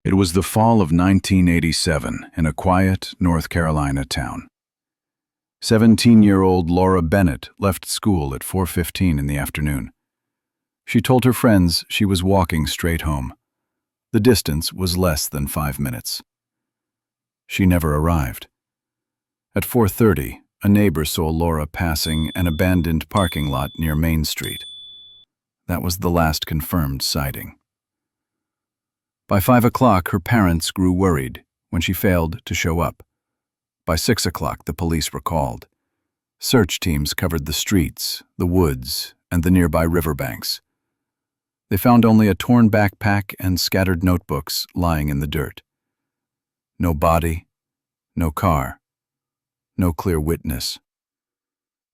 It was the fall of 1987 in a quiet North Carolina town. 17-year-old Laura Bennett left school at 4:15 in the afternoon. She told her friends she was walking straight home. The distance was less than 5 minutes. She never arrived. At 4:30, a neighbor saw Laura passing an abandoned parking lot near Main Street. That was the last confirmed sighting. By 5 o'clock, her parents grew worried when she failed to show up. By 6 o'clock, the police were called. Search teams covered the streets, the woods, and the nearby riverbanks. They found only a torn backpack and scattered notebooks lying in the dirt. No body, no car, no clear witness.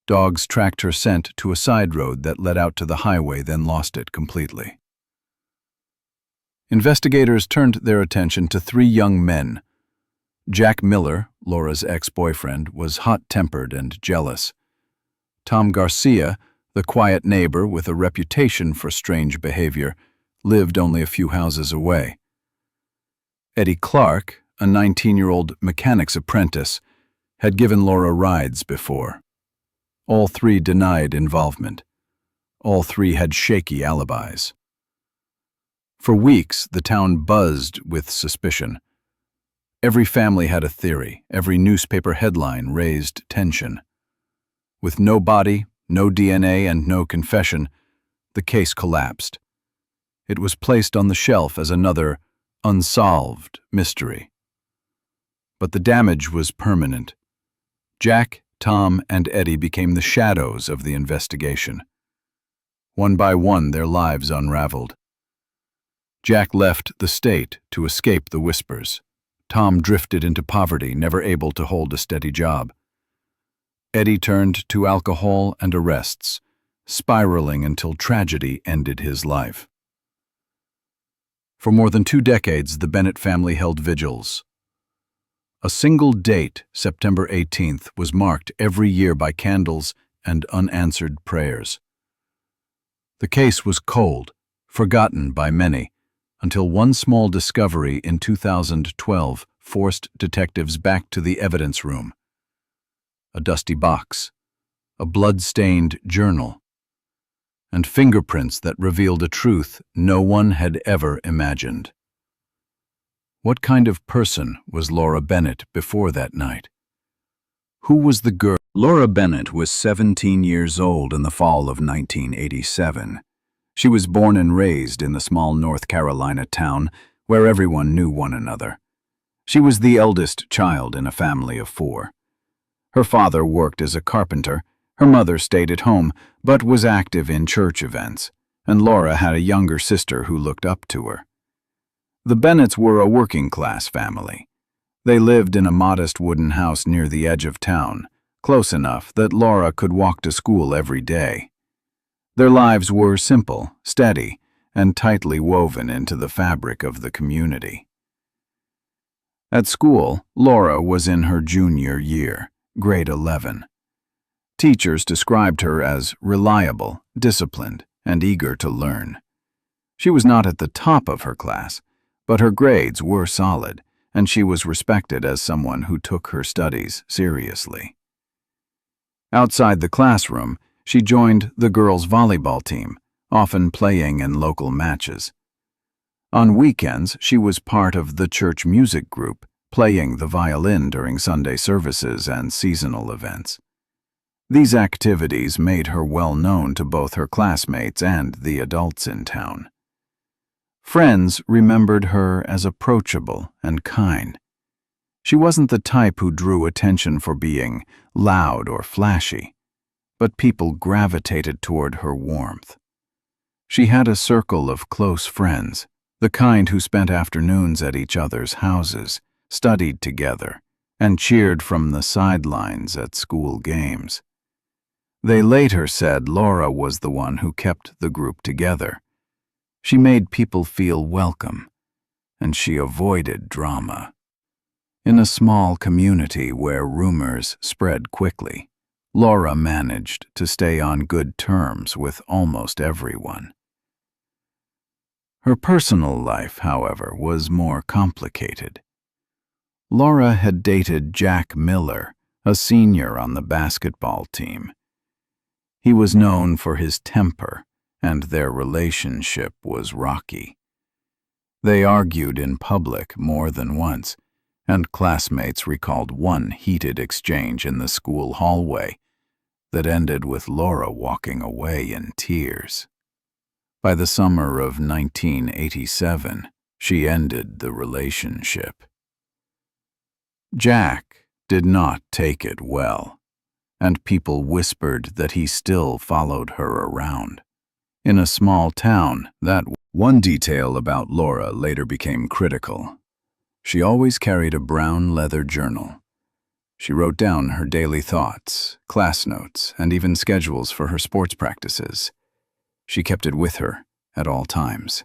Dogs tracked her scent to a side road that led out to the highway, then lost it completely. Investigators turned their attention to 3 young men. Jack Miller, Laura's ex-boyfriend, was hot-tempered and jealous. Tom Garcia, the quiet neighbor with a reputation for strange behavior, lived only a few houses away. Eddie Clark, a 19-year-old mechanic's apprentice, had given Laura rides before. All 3 denied involvement. All 3 had shaky alibis. For weeks, the town buzzed with suspicion. Every family had a theory. Every newspaper headline raised tension. With no body, no DNA, and no confession, the case collapsed. It was placed on the shelf as another unsolved mystery. But the damage was permanent. Jack, Tom, and Eddie became the shadows of the investigation. One by one, their lives unraveled. Jack left the state to escape the whispers. Tom drifted into poverty, never able to hold a steady job. Eddie turned to alcohol and arrests, spiraling until tragedy ended his life. For more than 2 decades, the Bennett family held vigils. A single date, September 18th, was marked every year by candles and unanswered prayers. The case was cold, forgotten by many, until one small discovery in 2012 forced detectives back to the evidence room. A dusty box, a blood-stained journal, and fingerprints that revealed a truth no one had ever imagined. What kind of person was Laura Bennett before that night? Who was the girl? Laura Bennett was 17 years old in the fall of 1987. She was born and raised in the small North Carolina town where everyone knew one another. She was the eldest child in a family of 4. Her father worked as a carpenter, her mother stayed at home but was active in church events, and Laura had a younger sister who looked up to her. The Bennetts were a working-class family. They lived in a modest wooden house near the edge of town, close enough that Laura could walk to school every day. Their lives were simple, steady, and tightly woven into the fabric of the community. At school, Laura was in her junior year, grade 11. Teachers described her as reliable, disciplined, and eager to learn. She was not at the top of her class, but her grades were solid, and she was respected as someone who took her studies seriously. Outside the classroom, she joined the girls' volleyball team, often playing in local matches. On weekends, she was part of the church music group, playing the violin during Sunday services and seasonal events. These activities made her well known to both her classmates and the adults in town. Friends remembered her as approachable and kind. She wasn't the type who drew attention for being loud or flashy, but people gravitated toward her warmth. She had a circle of close friends, the kind who spent afternoons at each other's houses, studied together, and cheered from the sidelines at school games. They later said Laura was the one who kept the group together. She made people feel welcome, and she avoided drama. In a small community where rumors spread quickly, Laura managed to stay on good terms with almost everyone. Her personal life, however, was more complicated. Laura had dated Jack Miller, a senior on the basketball team. He was known for his temper, and their relationship was rocky. They argued in public more than once, and classmates recalled one heated exchange in the school hallway that ended with Laura walking away in tears. By the summer of 1987, she ended the relationship. Jack did not take it well, and people whispered that he still followed her around. In a small town, that one detail about Laura later became critical. She always carried a brown leather journal. She wrote down her daily thoughts, class notes, and even schedules for her sports practices. She kept it with her at all times.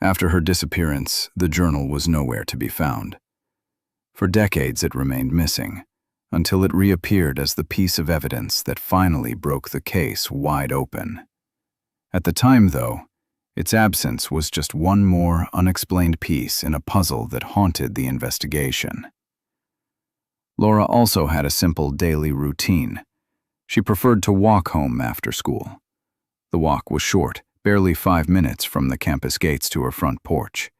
After her disappearance, the journal was nowhere to be found. For decades it remained missing, until it reappeared as the piece of evidence that finally broke the case wide open. At the time, though, its absence was just one more unexplained piece in a puzzle that haunted the investigation. Laura also had a simple daily routine. She preferred to walk home after school. The walk was short, barely 5 minutes from the campus gates to her front porch.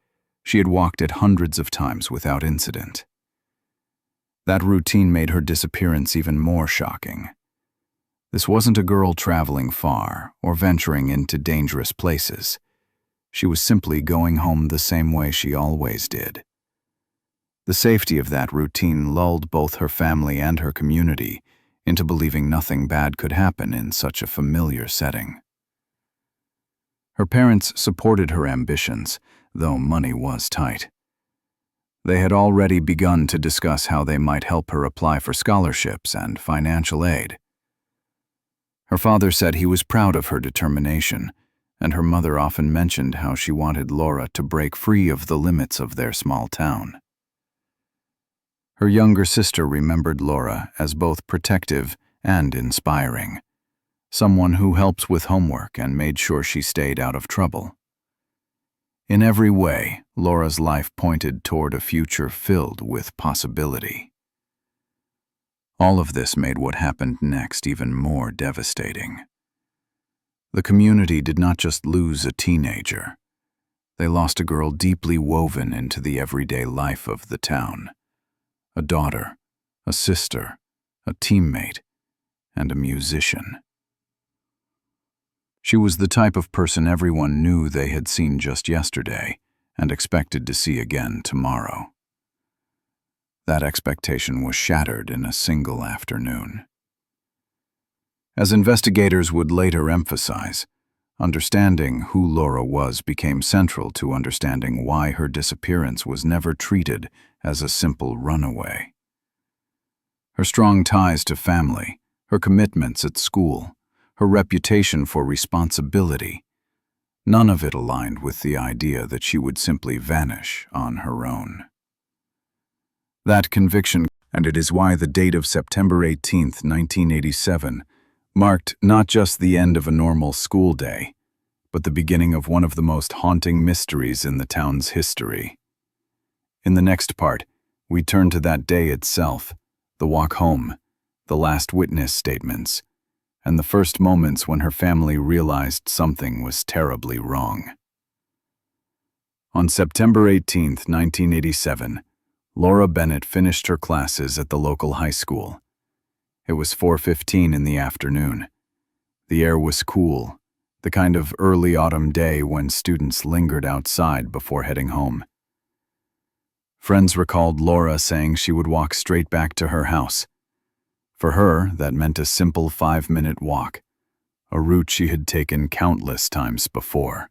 She had walked it hundreds of times without incident. That routine made her disappearance even more shocking. This wasn't a girl traveling far or venturing into dangerous places. She was simply going home the same way she always did. The safety of that routine lulled both her family and her community into believing nothing bad could happen in such a familiar setting. Her parents supported her ambitions, though money was tight. They had already begun to discuss how they might help her apply for scholarships and financial aid. Her father said he was proud of her determination, and her mother often mentioned how she wanted Laura to break free of the limits of their small town. Her younger sister remembered Laura as both protective and inspiring, someone who helped with homework and made sure she stayed out of trouble. In every way, Laura's life pointed toward a future filled with possibility. All of this made what happened next even more devastating. The community did not just lose a teenager. They lost a girl deeply woven into the everyday life of the town. A daughter, a sister, a teammate, and a musician. She was the type of person everyone knew they had seen just yesterday and expected to see again tomorrow. That expectation was shattered in a single afternoon. As investigators would later emphasize, understanding who Laura was became central to understanding why her disappearance was never treated as a simple runaway. Her strong ties to family, her commitments at school, her reputation for responsibility, none of it aligned with the idea that she would simply vanish on her own. That conviction, and it is why the date of September 18, 1987, marked not just the end of a normal school day, but the beginning of one of the most haunting mysteries in the town's history. In the next part, we turn to that day itself, the walk home, the last witness statements, and the first moments when her family realized something was terribly wrong. On September 18, 1987, Laura Bennett finished her classes at the local high school. It was 4:15 in the afternoon. The air was cool, the kind of early autumn day when students lingered outside before heading home. Friends recalled Laura saying she would walk straight back to her house. For her, that meant a simple 5-minute walk, a route she had taken countless times before.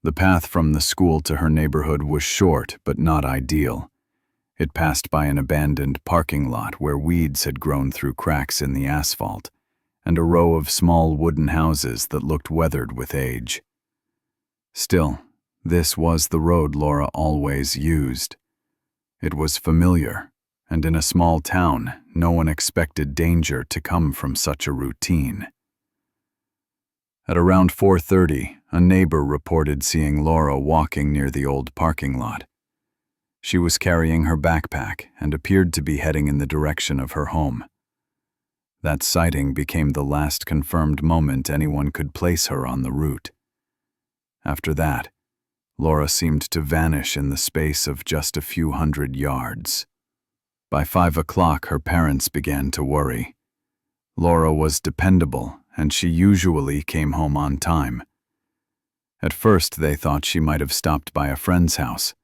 The path from the school to her neighborhood was short but not ideal. It passed by an abandoned parking lot where weeds had grown through cracks in the asphalt, and a row of small wooden houses that looked weathered with age. Still, this was the road Laura always used. It was familiar, and in a small town, no one expected danger to come from such a routine. At around 4:30, a neighbor reported seeing Laura walking near the old parking lot. She was carrying her backpack and appeared to be heading in the direction of her home. That sighting became the last confirmed moment anyone could place her on the route. After that, Laura seemed to vanish in the space of just a few hundred yards. By 5 o'clock, her parents began to worry. Laura was dependable, and she usually came home on time. At first, they thought she might have stopped by a friend's house,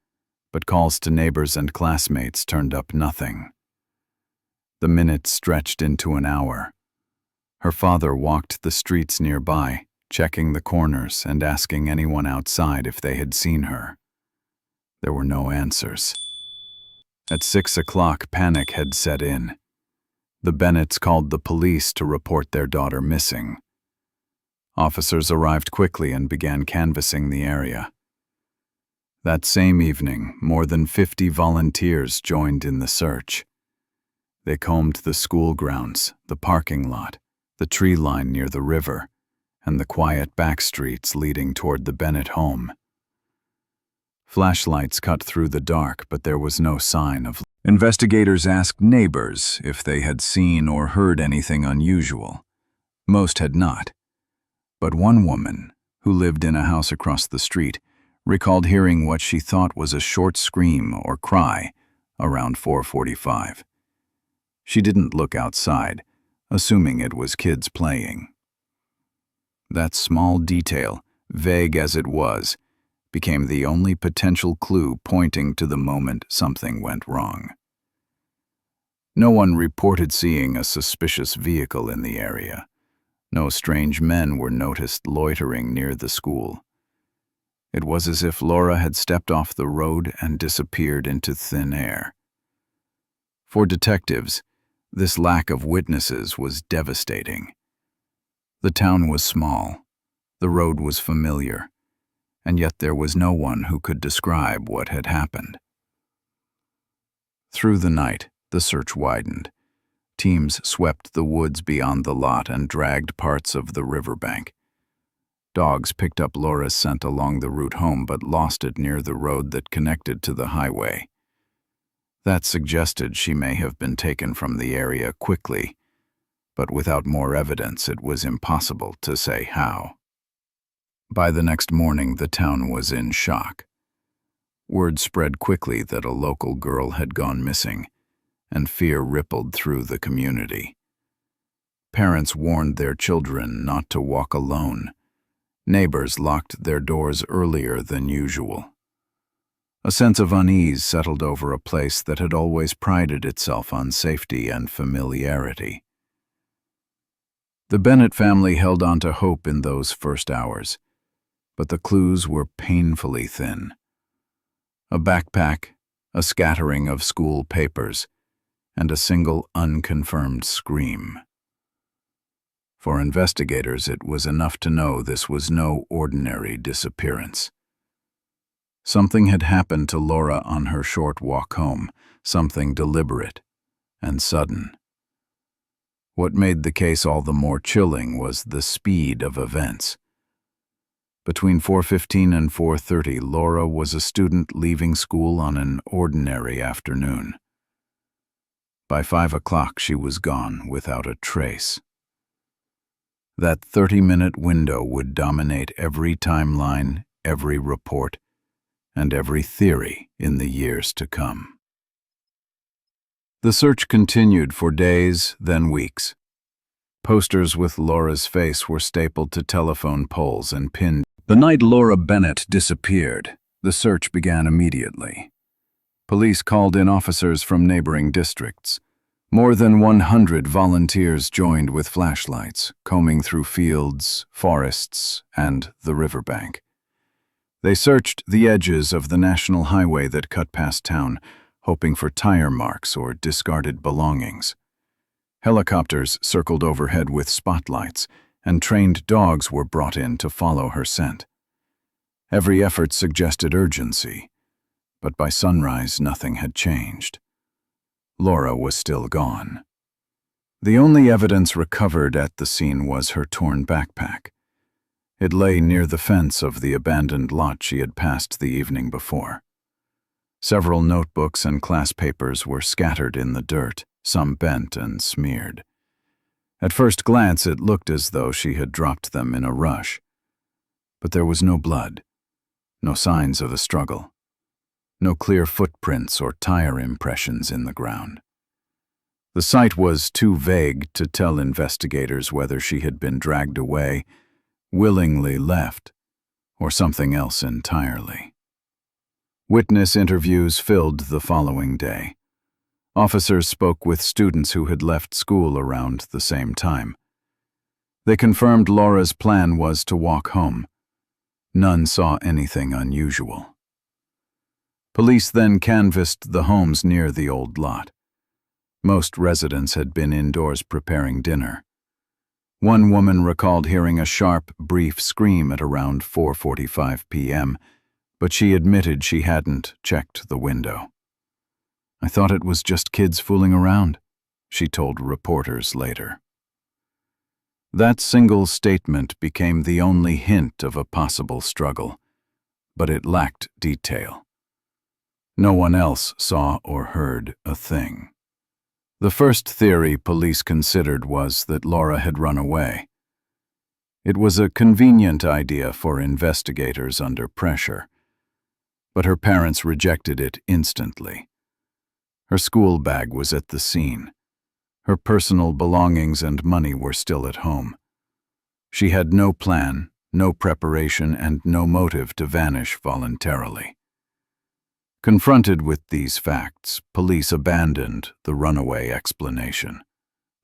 but calls to neighbors and classmates turned up nothing. The minutes stretched into an hour. Her father walked the streets nearby, checking the corners and asking anyone outside if they had seen her. There were no answers. At 6 o'clock, panic had set in. The Bennetts called the police to report their daughter missing. Officers arrived quickly and began canvassing the area. That same evening, more than 50 volunteers joined in the search. They combed the school grounds, the parking lot, the tree line near the river, and the quiet back streets leading toward the Bennett home. Flashlights cut through the dark, but there was no sign of. Investigators asked neighbors if they had seen or heard anything unusual. Most had not. But one woman, who lived in a house across the street, recalled hearing what she thought was a short scream or cry around 4:45. She didn't look outside, assuming it was kids playing. That small detail, vague as it was, became the only potential clue pointing to the moment something went wrong. No one reported seeing a suspicious vehicle in the area. No strange men were noticed loitering near the school. It was as if Laura had stepped off the road and disappeared into thin air. For detectives, this lack of witnesses was devastating. The town was small, the road was familiar, and yet there was no one who could describe what had happened. Through the night, the search widened. Teams swept the woods beyond the lot and dragged parts of the riverbank. Dogs picked up Laura's scent along the route home but lost it near the road that connected to the highway. That suggested she may have been taken from the area quickly, but without more evidence it was impossible to say how. By the next morning, the town was in shock. Word spread quickly that a local girl had gone missing, and fear rippled through the community. Parents warned their children not to walk alone. Neighbors locked their doors earlier than usual. A sense of unease settled over a place that had always prided itself on safety and familiarity. The Bennett family held on to hope in those first hours, but the clues were painfully thin. A backpack, a scattering of school papers, and a single unconfirmed scream. For investigators, it was enough to know this was no ordinary disappearance. Something had happened to Laura on her short walk home, something deliberate and sudden. What made the case all the more chilling was the speed of events. Between 4:15 and 4:30, Laura was a student leaving school on an ordinary afternoon. By 5 o'clock, she was gone without a trace. That 30-minute window would dominate every timeline, every report, and every theory in the years to come. The search continued for days, then weeks. Posters with Laura's face were stapled to telephone poles and pinned. The night Laura Bennett disappeared, the search began immediately. Police called in officers from neighboring districts. More than 100 volunteers joined with flashlights, combing through fields, forests, and the riverbank. They searched the edges of the national highway that cut past town, hoping for tire marks or discarded belongings. Helicopters circled overhead with spotlights, and trained dogs were brought in to follow her scent. Every effort suggested urgency, but by sunrise nothing had changed. Laura was still gone. The only evidence recovered at the scene was her torn backpack. It lay near the fence of the abandoned lot she had passed the evening before. Several notebooks and class papers were scattered in the dirt, some bent and smeared. At first glance, it looked as though she had dropped them in a rush. But there was no blood, no signs of a struggle, no clear footprints or tire impressions in the ground. The site was too vague to tell investigators whether she had been dragged away, willingly left, or something else entirely. Witness interviews filled the following day. Officers spoke with students who had left school around the same time. They confirmed Laura's plan was to walk home. None saw anything unusual. Police then canvassed the homes near the old lot. Most residents had been indoors preparing dinner. One woman recalled hearing a sharp, brief scream at around 4:45 p.m., but she admitted she hadn't checked the window. "I thought it was just kids fooling around," she told reporters later. That single statement became the only hint of a possible struggle, but it lacked detail. No one else saw or heard a thing. The first theory police considered was that Laura had run away. It was a convenient idea for investigators under pressure, but her parents rejected it instantly. Her school bag was at the scene. Her personal belongings and money were still at home. She had no plan, no preparation, and no motive to vanish voluntarily. Confronted with these facts, police abandoned the runaway explanation.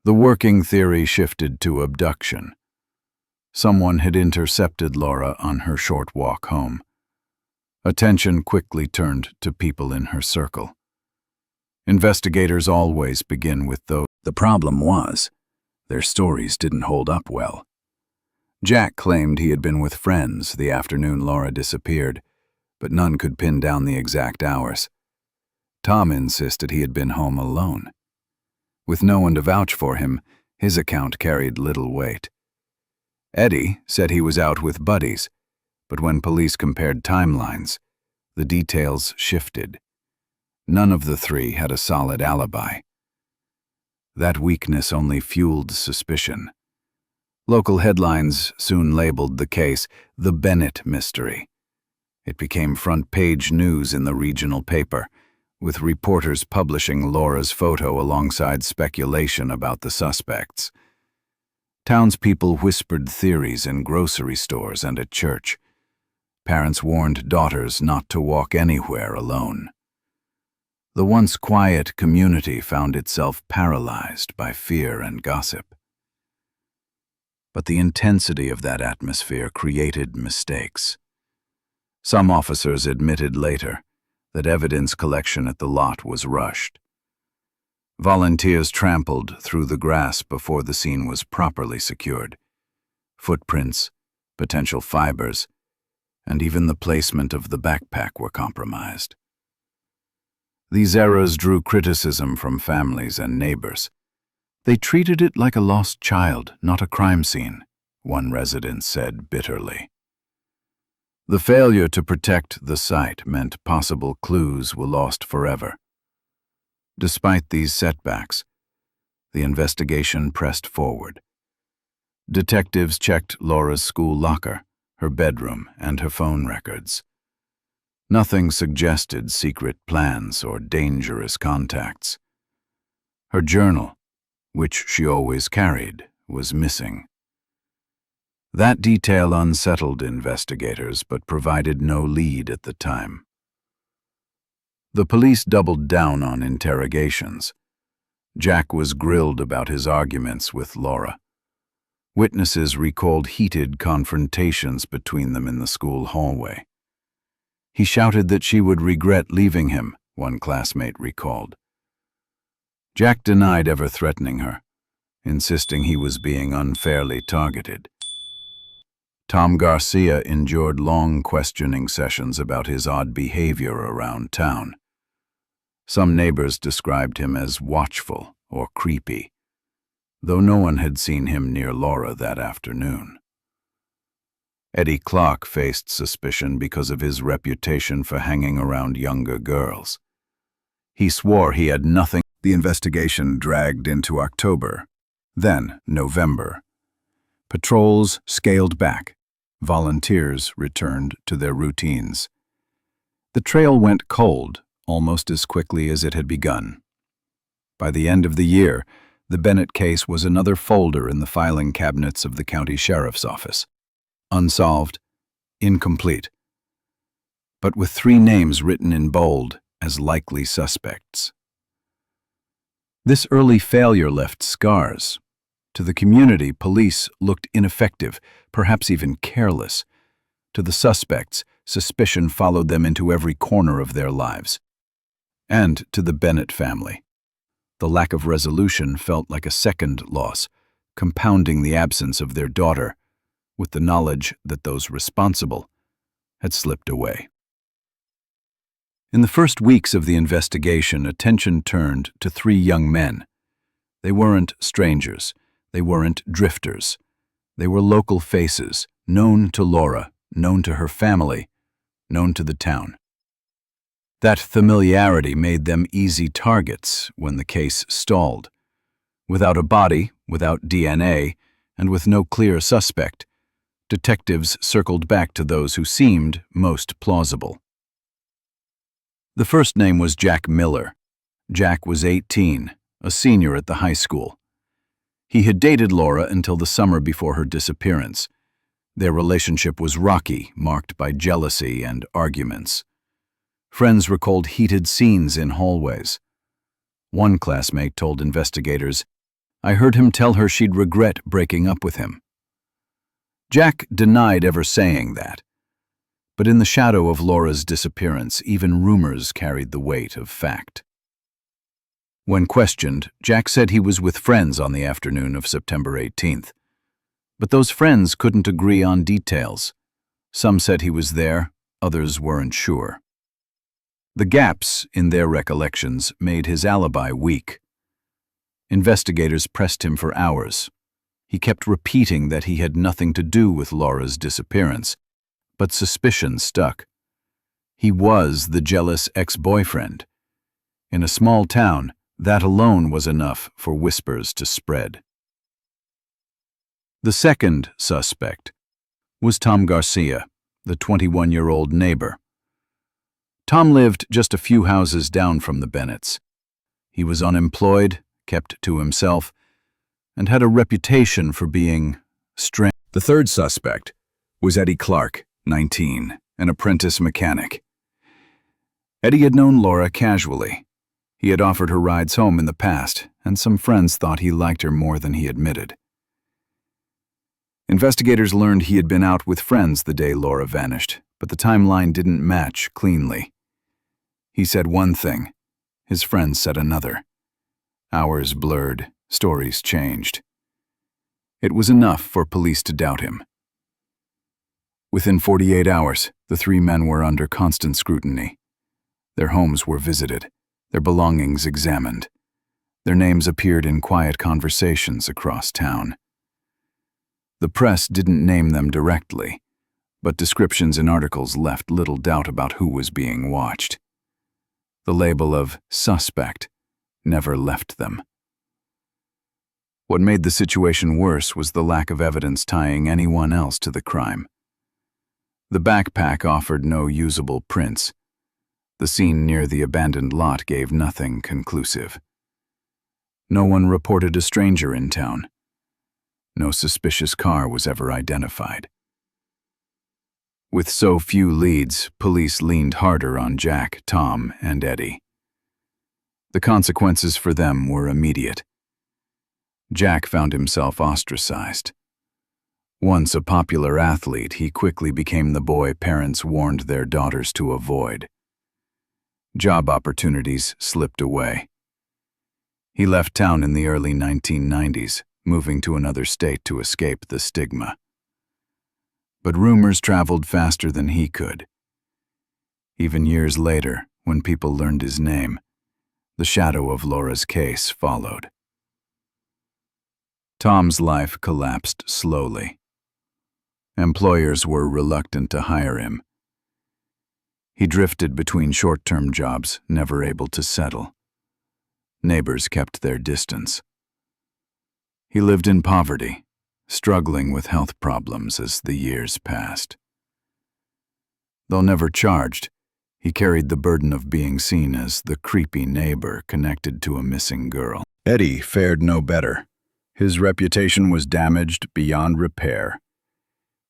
The working theory shifted to abduction. Someone had intercepted Laura on her short walk home. Attention quickly turned to people in her circle. Investigators always begin with those. The problem was, their stories didn't hold up well. Jack claimed he had been with friends the afternoon Laura disappeared, but none could pin down the exact hours. Tom insisted he had been home alone. With no one to vouch for him, his account carried little weight. Eddie said he was out with buddies, but when police compared timelines, the details shifted. None of the three had a solid alibi. That weakness only fueled suspicion. Local headlines soon labeled the case the Bennett mystery. It became front-page news in the regional paper, with reporters publishing Laura's photo alongside speculation about the suspects. Townspeople whispered theories in grocery stores and at church. Parents warned daughters not to walk anywhere alone. The once quiet community found itself paralyzed by fear and gossip. But the intensity of that atmosphere created mistakes. Some officers admitted later that evidence collection at the lot was rushed. Volunteers trampled through the grass before the scene was properly secured. Footprints, potential fibers, and even the placement of the backpack were compromised. These errors drew criticism from families and neighbors. "They treated it like a lost child, not a crime scene," one resident said bitterly. The failure to protect the site meant possible clues were lost forever. Despite these setbacks, the investigation pressed forward. Detectives checked Laura's school locker, her bedroom, and her phone records. Nothing suggested secret plans or dangerous contacts. Her journal, which she always carried, was missing. That detail unsettled investigators but provided no lead at the time. The police doubled down on interrogations. Jack was grilled about his arguments with Laura. Witnesses recalled heated confrontations between them in the school hallway. He shouted that she would regret leaving him, one classmate recalled. Jack denied ever threatening her, insisting he was being unfairly targeted. Tom Garcia endured long questioning sessions about his odd behavior around town. Some neighbors described him as watchful or creepy, though no one had seen him near Laura that afternoon. Eddie Clark faced suspicion because of his reputation for hanging around younger girls. He swore he had nothing. The investigation dragged into October, then November. Patrols scaled back. Volunteers returned to their routines. The trail went cold almost as quickly as it had begun. By the end of the year, the Bennett case was another folder in the filing cabinets of the county sheriff's office. Unsolved, incomplete, but with 3 names written in bold as likely suspects. This early failure left scars. To the community, police looked ineffective, perhaps even careless. To the suspects, suspicion followed them into every corner of their lives. And to the Bennett family, the lack of resolution felt like a second loss, compounding the absence of their daughter, with the knowledge that those responsible had slipped away. In the first weeks of the investigation, attention turned to 3 young men. They weren't strangers. They weren't drifters. They were local faces, known to Laura, known to her family, known to the town. That familiarity made them easy targets when the case stalled. Without a body, without DNA, and with no clear suspect, detectives circled back to those who seemed most plausible. The first name was Jack Miller. Jack was 18, a senior at the high school. He had dated Laura until the summer before her disappearance. Their relationship was rocky, marked by jealousy and arguments. Friends recalled heated scenes in hallways. One classmate told investigators, "I heard him tell her she'd regret breaking up with him." Jack denied ever saying that. But in the shadow of Laura's disappearance, even rumors carried the weight of fact. When questioned, Jack said he was with friends on the afternoon of September 18th. But those friends couldn't agree on details. Some said he was there, others weren't sure. The gaps in their recollections made his alibi weak. Investigators pressed him for hours. He kept repeating that he had nothing to do with Laura's disappearance, but suspicion stuck. He was the jealous ex-boyfriend. In a small town, that alone was enough for whispers to spread. The second suspect was Tom Garcia, the 21-year-old neighbor. Tom lived just a few houses down from the Bennetts. He was unemployed, kept to himself, and had a reputation for being strange. The third suspect was Eddie Clark, 19, an apprentice mechanic. Eddie had known Laura casually. He had offered her rides home in the past, and some friends thought he liked her more than he admitted. Investigators learned he had been out with friends the day Laura vanished, but the timeline didn't match cleanly. He said one thing, his friends said another. Hours blurred, stories changed. It was enough for police to doubt him. Within 48 hours, the 3 men were under constant scrutiny. Their homes were visited, their belongings examined. Their names appeared in quiet conversations across town. The press didn't name them directly, but descriptions in articles left little doubt about who was being watched. The label of suspect never left them. What made the situation worse was the lack of evidence tying anyone else to the crime. The backpack offered no usable prints. The scene near the abandoned lot gave nothing conclusive. No one reported a stranger in town. No suspicious car was ever identified. With so few leads, police leaned harder on Jack, Tom, and Eddie. The consequences for them were immediate. Jack found himself ostracized. Once a popular athlete, he quickly became the boy parents warned their daughters to avoid. Job opportunities slipped away. He left town in the early 1990s, moving to another state to escape the stigma. But rumors traveled faster than he could. Even years later, when people learned his name, the shadow of Laura's case followed. Tom's life collapsed slowly. Employers were reluctant to hire him. He drifted between short-term jobs, never able to settle. Neighbors kept their distance. He lived in poverty, struggling with health problems as the years passed. Though never charged, he carried the burden of being seen as the creepy neighbor connected to a missing girl. Eddie fared no better. His reputation was damaged beyond repair.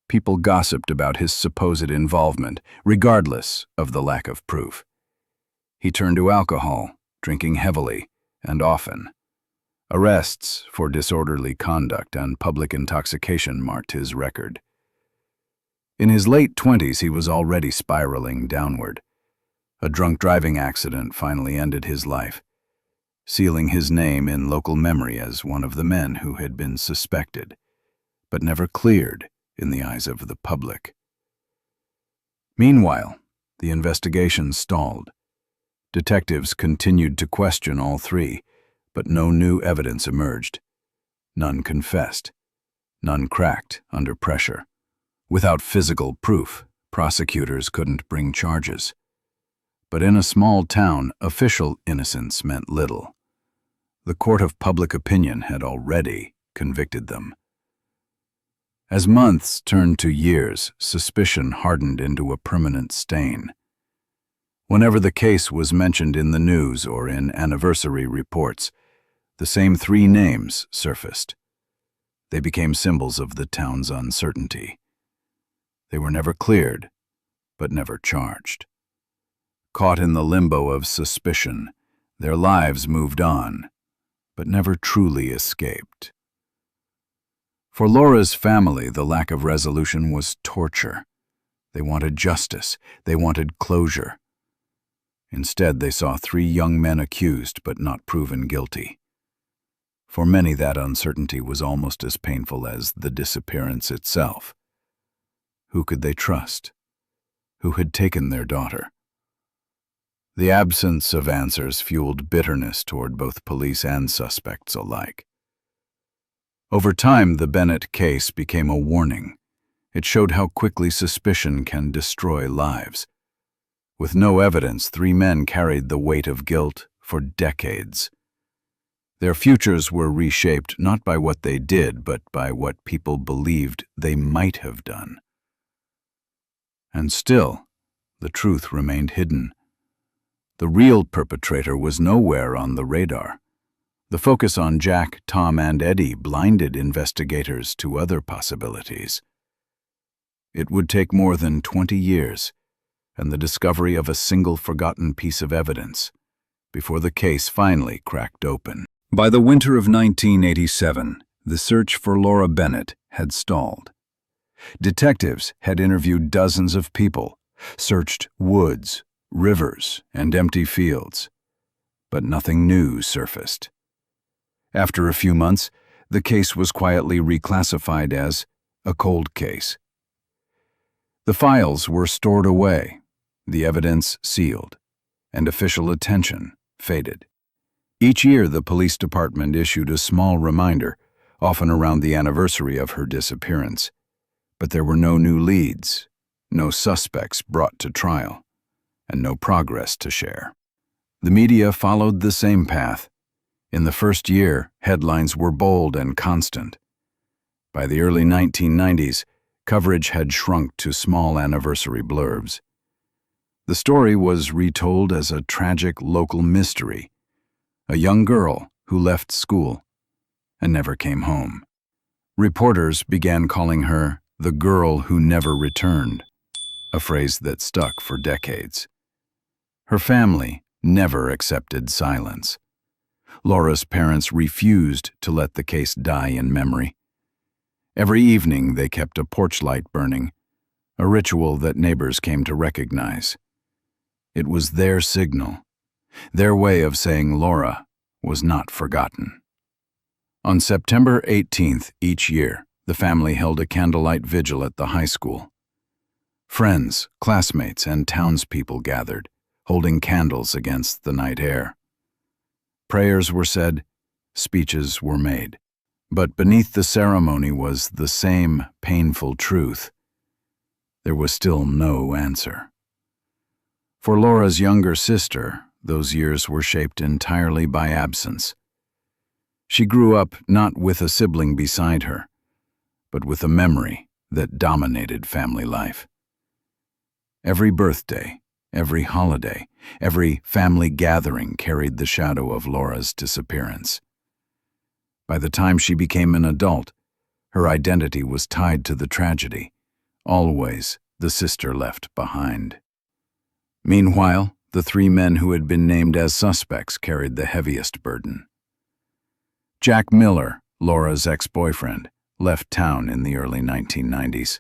People gossiped about his supposed involvement, regardless of the lack of proof. He turned to alcohol, drinking heavily and often. Arrests for disorderly conduct and public intoxication marked his record. In his late 20s, he was already spiraling downward. A drunk driving accident finally ended his life, sealing his name in local memory as one of the men who had been suspected, but never cleared in the eyes of the public. Meanwhile, the investigation stalled. Detectives continued to question all three, but no new evidence emerged. None confessed. None cracked under pressure. Without physical proof, prosecutors couldn't bring charges. But in a small town, official innocence meant little. The court of public opinion had already convicted them. As months turned to years, suspicion hardened into a permanent stain. Whenever the case was mentioned in the news or in anniversary reports, the same three names surfaced. They became symbols of the town's uncertainty. They were never cleared, but never charged. Caught in the limbo of suspicion, their lives moved on, but never truly escaped. For Laura's family, the lack of resolution was torture. They wanted justice. They wanted closure. Instead, they saw three young men accused but not proven guilty. For many, that uncertainty was almost as painful as the disappearance itself. Who could they trust? Who had taken their daughter? The absence of answers fueled bitterness toward both police and suspects alike. Over time, the Bennett case became a warning. It showed how quickly suspicion can destroy lives. With no evidence, three men carried the weight of guilt for decades. Their futures were reshaped not by what they did, but by what people believed they might have done. And still, the truth remained hidden. The real perpetrator was nowhere on the radar. The focus on Jack, Tom, and Eddie blinded investigators to other possibilities. It would take more than 20 years and the discovery of a single forgotten piece of evidence before the case finally cracked open. By the winter of 1987, the search for Laura Bennett had stalled. Detectives had interviewed dozens of people, searched woods, rivers, and empty fields, but nothing new surfaced. After a few months, the case was quietly reclassified as a cold case. The files were stored away, the evidence sealed, and official attention faded. Each year, the police department issued a small reminder, often around the anniversary of her disappearance. But there were no new leads, no suspects brought to trial, and no progress to share. The media followed the same path. In the first year, headlines were bold and constant. By the early 1990s, coverage had shrunk to small anniversary blurbs. The story was retold as a tragic local mystery, a young girl who left school and never came home. Reporters began calling her the girl who never returned, a phrase that stuck for decades. Her family never accepted silence. Laura's parents refused to let the case die in memory. Every evening they kept a porch light burning, a ritual that neighbors came to recognize. It was their signal, their way of saying Laura was not forgotten. On September 18th each year, the family held a candlelight vigil at the high school. Friends, classmates, and townspeople gathered, holding candles against the night air. Prayers were said, speeches were made. But beneath the ceremony was the same painful truth. there was still no answer. For Laura's younger sister, those years were shaped entirely by absence. She grew up not with a sibling beside her, but with a memory that dominated family life. Every birthday, every holiday, every family gathering carried the shadow of Laura's disappearance. By the time she became an adult, her identity was tied to the tragedy, always the sister left behind. Meanwhile, the three men who had been named as suspects carried the heaviest burden. Jack Miller, Laura's ex-boyfriend, left town in the early 1990s.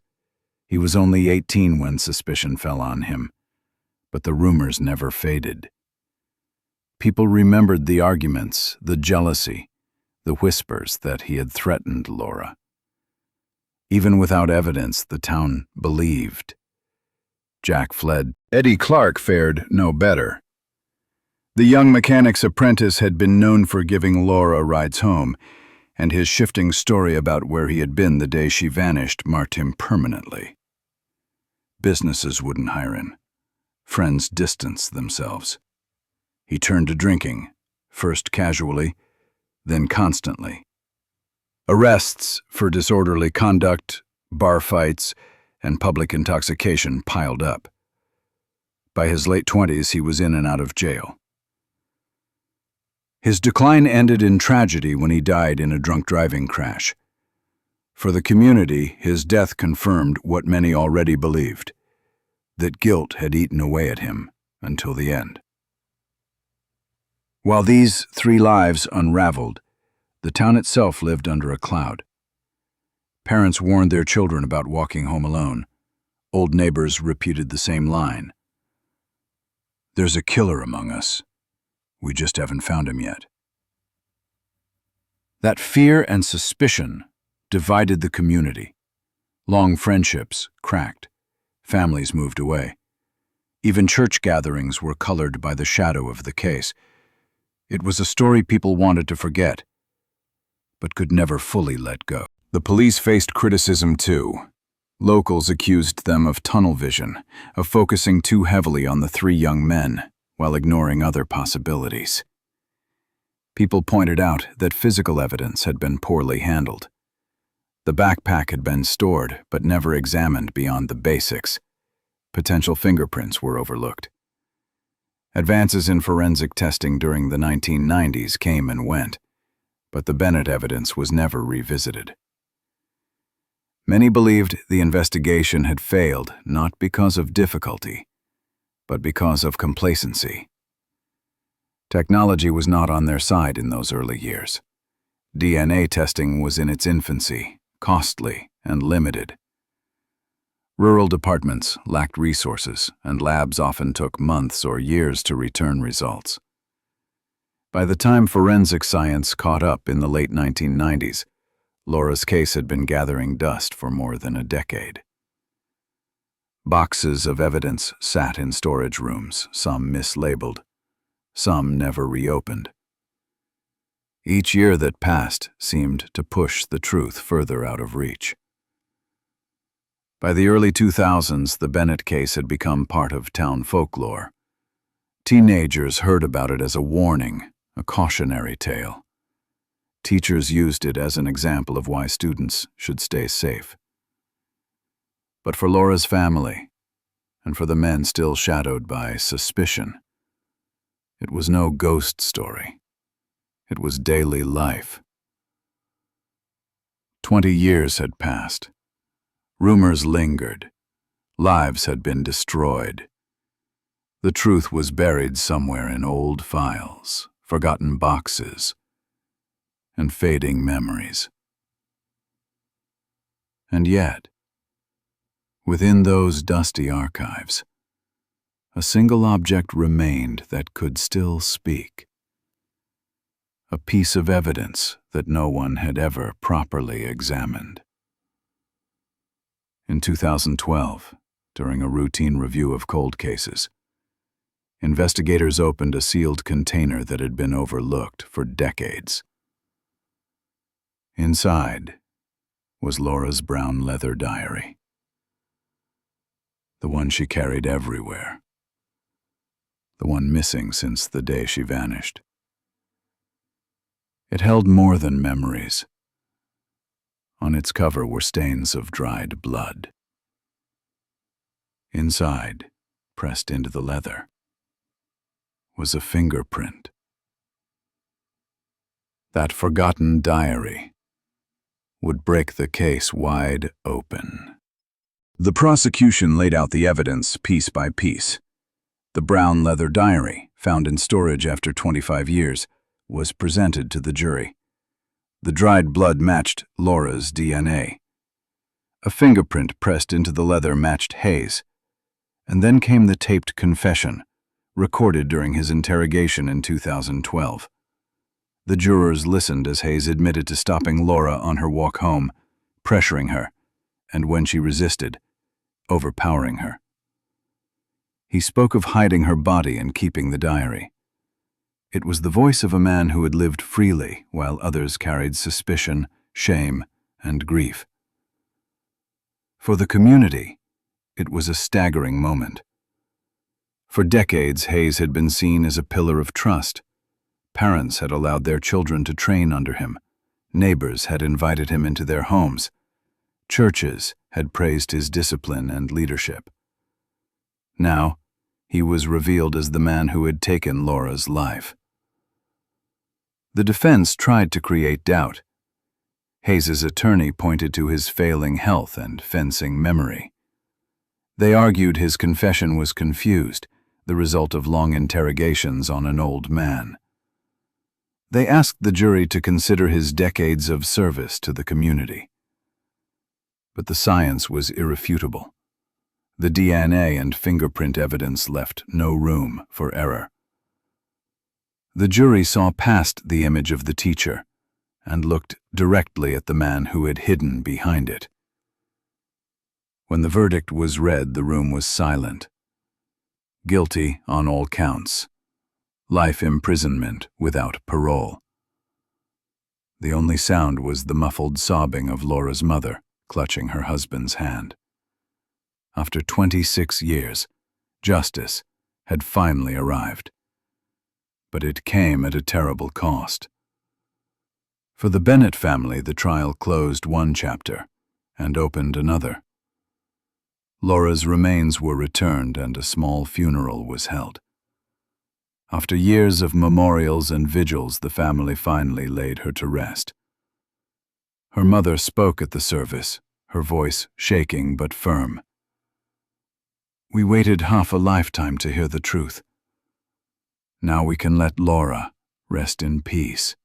He was only 18 when suspicion fell on him, but the rumors never faded. People remembered the arguments, the jealousy, the whispers that he had threatened Laura. Even without evidence, the town believed. Jack fled. Eddie Clark fared no better. The young mechanic's apprentice had been known for giving Laura rides home, and his shifting story about where he had been the day she vanished marked him permanently. Businesses wouldn't hire him. Friends distanced themselves. He turned to drinking, first casually, then constantly. Arrests for disorderly conduct, bar fights, and public intoxication piled up. By his late 20s, he was in and out of jail. His decline ended in tragedy when he died in a drunk driving crash. For the community, his death confirmed what many already believed, that guilt had eaten away at him until the end. While these three lives unraveled, the town itself lived under a cloud. Parents warned their children about walking home alone. Old neighbors repeated the same line. "There's a killer among us. We just haven't found him yet." That fear and suspicion divided the community. Long friendships cracked. Families moved away. Even church gatherings were colored by the shadow of the case. It was a story people wanted to forget, but could never fully let go. The police faced criticism too. Locals accused them of tunnel vision, of focusing too heavily on the three young men, while ignoring other possibilities. People pointed out that physical evidence had been poorly handled. The backpack had been stored, but never examined beyond the basics. Potential fingerprints were overlooked. Advances in forensic testing during the 1990s came and went, but the Bennett evidence was never revisited. Many believed the investigation had failed not because of difficulty, but because of complacency. Technology was not on their side in those early years. DNA testing was in its infancy, costly and limited. Rural departments lacked resources, and labs often took months or years to return results. By the time forensic science caught up in the late 1990s, Laura's case had been gathering dust for more than a decade. Boxes of evidence sat in storage rooms, some mislabeled, some never reopened. Each year that passed seemed to push the truth further out of reach. By the early 2000s, the Bennett case had become part of town folklore. Teenagers heard about it as a warning, a cautionary tale. Teachers used it as an example of why students should stay safe. But for Laura's family, and for the men still shadowed by suspicion, it was no ghost story. It was daily life. 20 years had passed. Rumors lingered. Lives had been destroyed. The truth was buried somewhere in old files, forgotten boxes, and fading memories. And yet, within those dusty archives, a single object remained that could still speak. A piece of evidence that no one had ever properly examined. In 2012, during a routine review of cold cases, investigators opened a sealed container that had been overlooked for decades. Inside was Laura's brown leather diary. the one she carried everywhere, the one missing since the day she vanished. It held more than memories. On its cover were stains of dried blood. Inside, pressed into the leather, was a fingerprint. That forgotten diary would break the case wide open. The prosecution laid out the evidence piece by piece. The brown leather diary, found in storage after 25 years, was presented to the jury. The dried blood matched Laura's DNA. A fingerprint pressed into the leather matched Hayes. And then came the taped confession, recorded during his interrogation in 2012. The jurors listened as Hayes admitted to stopping Laura on her walk home, pressuring her, and when she resisted, overpowering her. He spoke of hiding her body and keeping the diary. It was the voice of a man who had lived freely while others carried suspicion, shame, and grief. For the community, it was a staggering moment. For decades, Hayes had been seen as a pillar of trust. Parents had allowed their children to train under him. Neighbors had invited him into their homes. Churches had praised his discipline and leadership. Now, he was revealed as the man who had taken Laura's life. The defense tried to create doubt. Hayes's attorney pointed to his failing health and fencing memory. They argued his confession was confused, the result of long interrogations on an old man. They asked the jury to consider his decades of service to the community. But the science was irrefutable. The DNA and fingerprint evidence left no room for error. The jury saw past the image of the teacher and looked directly at the man who had hidden behind it. When the verdict was read, the room was silent. Guilty on all counts. Life imprisonment without parole. The only sound was the muffled sobbing of Laura's mother, clutching her husband's hand. After 26 years, justice had finally arrived. But it came at a terrible cost. For the Bennett family, the trial closed one chapter and opened another. Laura's remains were returned and a small funeral was held. After years of memorials and vigils, the family finally laid her to rest. Her mother spoke at the service, her voice shaking but firm. "We waited half a lifetime to hear the truth. Now we can let Laura rest in peace."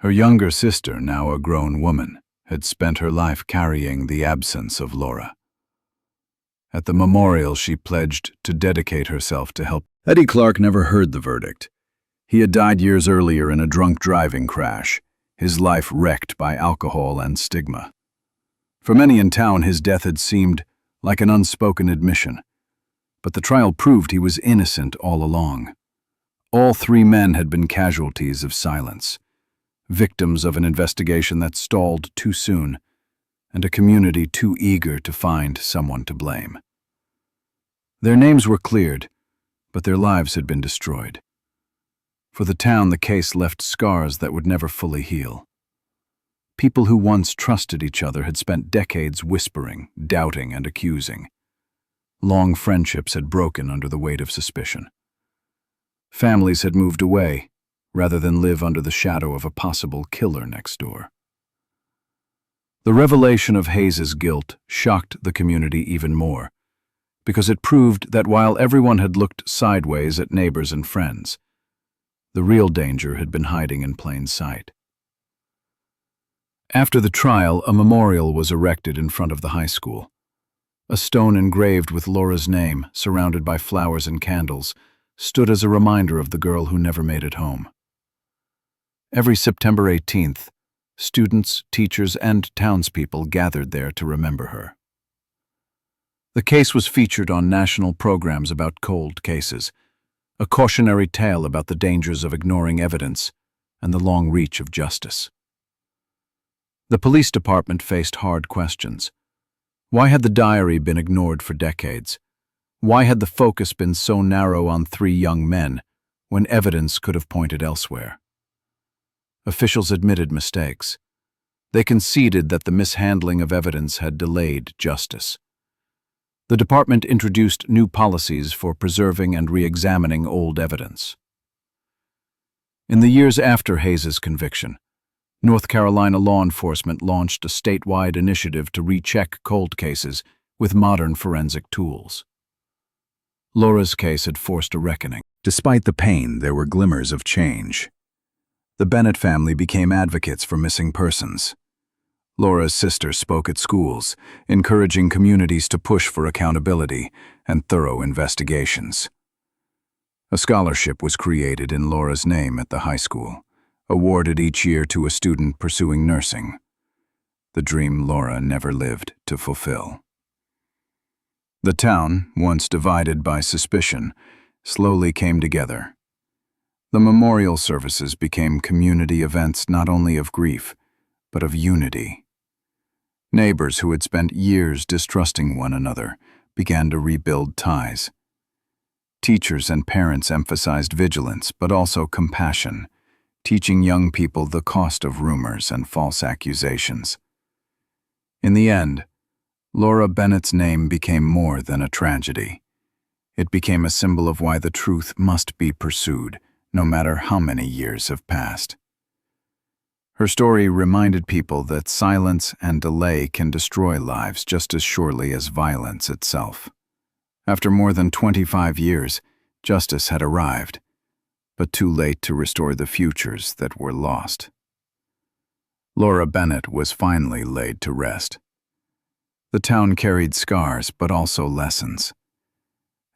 Her younger sister, now a grown woman, had spent her life carrying the absence of Laura. At the memorial, she pledged to dedicate herself to help. Eddie Clark never heard the verdict. He had died years earlier in a drunk driving crash, his life wrecked by alcohol and stigma. For many in town, his death had seemed like an unspoken admission, but the trial proved he was innocent all along. All three men had been casualties of silence, victims of an investigation that stalled too soon, and a community too eager to find someone to blame. Their names were cleared, but their lives had been destroyed. For the town, the case left scars that would never fully heal. People who once trusted each other had spent decades whispering, doubting, and accusing. Long friendships had broken under the weight of suspicion. Families had moved away, rather than live under the shadow of a possible killer next door. The revelation of Hayes's guilt shocked the community even more, because it proved that while everyone had looked sideways at neighbors and friends, the real danger had been hiding in plain sight. After the trial, a memorial was erected in front of the high school. A stone engraved with Laura's name, surrounded by flowers and candles, stood as a reminder of the girl who never made it home. Every September 18th, students, teachers, and townspeople gathered there to remember her. The case was featured on national programs about cold cases, a cautionary tale about the dangers of ignoring evidence and the long reach of justice. The police department faced hard questions. Why had the diary been ignored for decades? Why had the focus been so narrow on 3 young men when evidence could have pointed elsewhere? Officials admitted mistakes. They conceded that the mishandling of evidence had delayed justice. The department introduced new policies for preserving and re-examining old evidence. In the years after Hayes' conviction, North Carolina law enforcement launched a statewide initiative to recheck cold cases with modern forensic tools. Laura's case had forced a reckoning. Despite the pain, there were glimmers of change. The Bennett family became advocates for missing persons. Laura's sister spoke at schools, encouraging communities to push for accountability and thorough investigations. A scholarship was created in Laura's name at the high school, awarded each year to a student pursuing nursing, the dream Laura never lived to fulfill. The town, once divided by suspicion, slowly came together. The memorial services became community events not only of grief, but of unity. Neighbors who had spent years distrusting one another began to rebuild ties. Teachers and parents emphasized vigilance, but also compassion, teaching young people the cost of rumors and false accusations. In the end, Laura Bennett's name became more than a tragedy. It became a symbol of why the truth must be pursued, no matter how many years have passed. Her story reminded people that silence and delay can destroy lives just as surely as violence itself. After more than 25 years, justice had arrived, but too late to restore the futures that were lost. Laura Bennett was finally laid to rest. The town carried scars, but also lessons.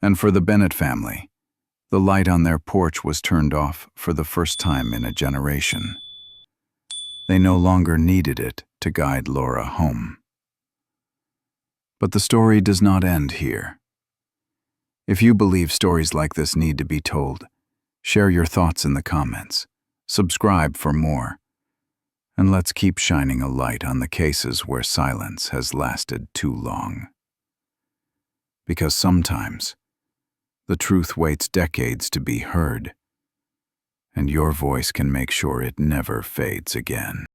And for the Bennett family, the light on their porch was turned off for the first time in a generation. They no longer needed it to guide Laura home. But the story does not end here. If you believe stories like this need to be told, share your thoughts in the comments, subscribe for more, and let's keep shining a light on the cases where silence has lasted too long. Because sometimes, the truth waits decades to be heard, and your voice can make sure it never fades again.